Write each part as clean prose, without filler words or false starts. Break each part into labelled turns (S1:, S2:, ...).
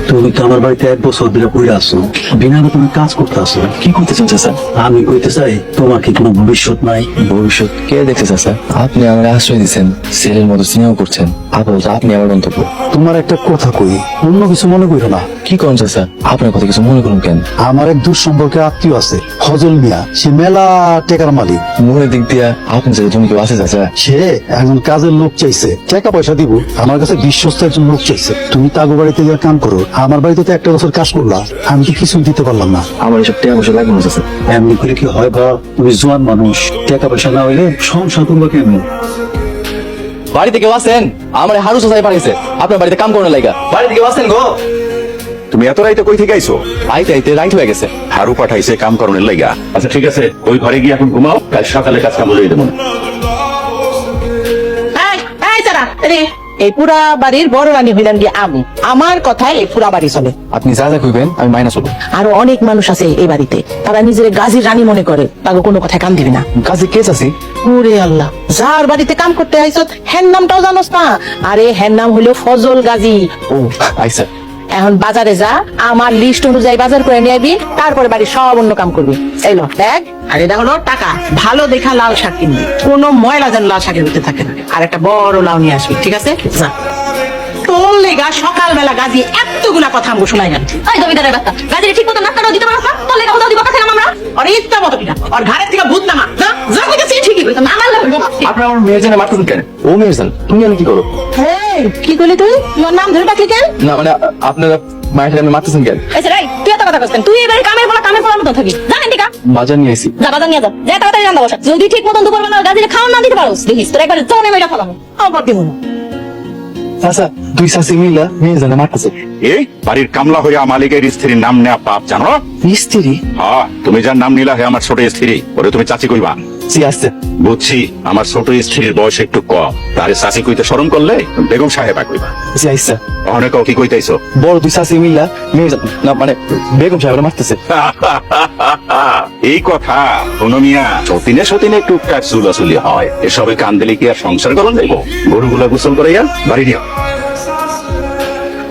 S1: তুমি তো আমার বাড়িতে 1 বছর ধরে পড়ে আসো, বিনা বেতনে কাজ করতে আসো।
S2: কি করতে চান চাচা?
S1: আমি কইতে চাই তোমার কি কোনো ভবিষ্যৎ নাই?
S2: ভবিষ্যৎ কে দেখছে চাচা? আপনি আমার আশ্রয় দিচ্ছেন, ছেলের মতো স্নেহ করছেন, আপাতত আপনি আমার মন্তব্য।
S1: তোমার একটা কথা কই, অন্য কিছু মনে করো না।
S2: কি করেন চাচা? আপনার কথা কিছু মনে করুন কেন?
S1: আমার এক দূর সম্পর্কে আত্মীয় আছে, ফজল মিয়া। সে মেলা টেকার মালিক।
S2: মনের দিক দিয়া আপনি চাই তুমি কেউ আছে চাচা?
S1: সে একজন কাজের লোক চাইছে, টাকা পয়সা দিব। আমার কাছে বিশ্বস্ত একজন লোক চাইছে। তুমি তাগো বাড়িতে গিয়ে কাম করো। আমার বাড়িতে তো 1 বছর কাজ করলা, আমি তো কিছুই দিতে পারলাম না।
S2: আমার এসব টাকা পয়সা লাগবে না চাচা।
S1: এমনি করে কি হয় বাবা? তুমি জোয়ান মানুষ, টাকা পয়সা না হইলে সংসার করবো কেমন?
S2: বাড়িতে কেউ আছেন? আমার হারু চাচাই পাঠিয়েছে আপনার বাড়িতে কাম করার লাইগা। বাড়িতে কেউ আছেন গো?
S3: তুমি এত রাইতে কই থেকে আইছো?
S2: আইতে আইতে রাইট হয়ে গেছে।
S3: হারু পাঠাইছে কাম করণের লাইগা। আচ্ছা ঠিক আছে, ওই ঘরে গিয়ে এখন ঘুমাও, কাল সকালে কাজ কাম বলে দেবো।
S4: এই পুরা বাড়ির বড় রানী হইলাম গিয়ে আমি। আমার কথায় এই পুরা বাড়ি চলে।
S2: আপনি যা যা কইবেন আমি মাইনা চলবো।
S4: আরো অনেক মানুষ আছে এই বাড়িতে, তারা নিজের গাজীর রানী মনে করে, তাকে কোনো কথায় কান দিবি না।
S2: কাজে কে চাচি?
S4: ওরে আল্লাহ, যার বাড়িতে কাম করতে আইছ হ্যার নামটাও জানোস না? আরে হ্যার নাম হলো ফজল গাজী।
S2: ও আইসা।
S4: এখন বাজারে যা, আমার লিস্ট অনুযায়ী বাজার করে নিয়ে আইবি, তারপরে বাড়ির সব অন্য কাম করবি। এই লো দেখ, আর এটা হলো টাকা। ভালো দেখা লাল শাক কিনবি, কোনো ময়লা যেন লাল শাকের ভিতরে থাকে না। আর একটা বড় লাউ নিয়ে আসবি, ঠিক আছে? যা। তোর লেগা সকালবেলা গাজী এতগুলা কথা আমগো শোনাই না।
S5: ওই জমিদারের বাচ্চা গাজীর ঠিক মতো নাস্তাটাও দিতে পারো না, তোর লেখা কোথাও দিব কথা আমরা।
S4: আর ইচ্ছা মতো কিনা, আর ঘাড়ের থেকে ভূত নামা। যা যা কইতেছি ঠিকই কইতাম, আমার লাগে।
S2: আপনার আমার মেয়ের জানে মারতেছেন কেন? ও মেয়ের জান, তুমি আমি কি করো?
S4: এই কি কইলি তুই? তোর নাম ধরে ডাকলি কেন?
S2: না মানে আপনারা মায়ের সাথে মারতেছেন কেন?
S5: এই যে রাই, তুই এত কথা কইছেন, তুই এবারে কামের বলা মতো থাকি জানেন ঠিক আছে?
S2: বাজার নিয়ে আইছি।
S5: যা বাজার নিয়ে যা, যা তাড়াতাড়ি রান্না বসা। যদি ঠিক মতন দুপুর বেলা গাজীরে খাওয়া না দিতে পারোস, দেখিস তোর একবার জনে মেয়েটা ফলাম।
S4: আবার দিব না।
S2: চাচা দুই চাচি মিলা মেয়ের জানে মারতেছে।
S3: এই বাড়ির কামলা হইয়া মালিকের স্ত্রীর নাম নেয়া পাপ, জানো?
S2: মিস্ত্রি?
S3: হ্যাঁ, তুমি যার নাম নিলা হে আমার ছোট স্ত্রী, ওরে তুমি চাচি কইবা।
S2: জি আসছে।
S3: বুঝছি, আমার ছোট স্ত্রীর বয়স একটু কম, তারে চাচি কইতে শরম করলে বেগম সাহেবা কইবা।
S2: জি আইসা।
S3: অনেক কি কইতাইছো?
S2: বড় দুই চাচি মিলা মেয়ের না মানে বেগম সাহেব মারতেছে।
S3: এই কথা শোনো মিয়া, সতিনে টুকটাক চুলাচুলি হয়, এসবে কান দিলে কি আর সংসার করন যাইব? গরুগুলা গোসল করাইয়া বাড়ি নিও।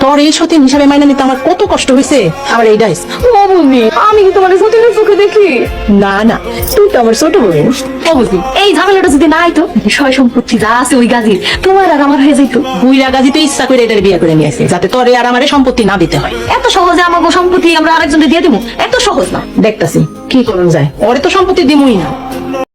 S4: তোর এই সতীন হিসাবে মাইনা নিতে আমার কত কষ্ট হয়েছে। আমার এই ডাইস
S5: ও বুঝি, আমি কি তোমার সতীনের চোখে দেখি?
S4: না না, তুই তো আমার ছোট বোন।
S5: ও বুঝি, এই ঝামেলাটা যদি না আইতো, বিষয় সম্পত্তি যা আছে ওই গাজীর তোমার আর আমার হয়ে যাইতো।
S4: বুইরা গাজী তো ইচ্ছা করে এটার বিয়ে করে নিয়ে আসে, যাতে তোরে আর আমারে সম্পত্তি না দিতে হয়।
S5: এত সহজে আমার সম্পত্তি আমরা আরেকজনকে দিয়ে দিব? এত সহজ না।
S4: দেখতাছি কি করুন যায়, ওরে তো সম্পত্তি দিমুই না।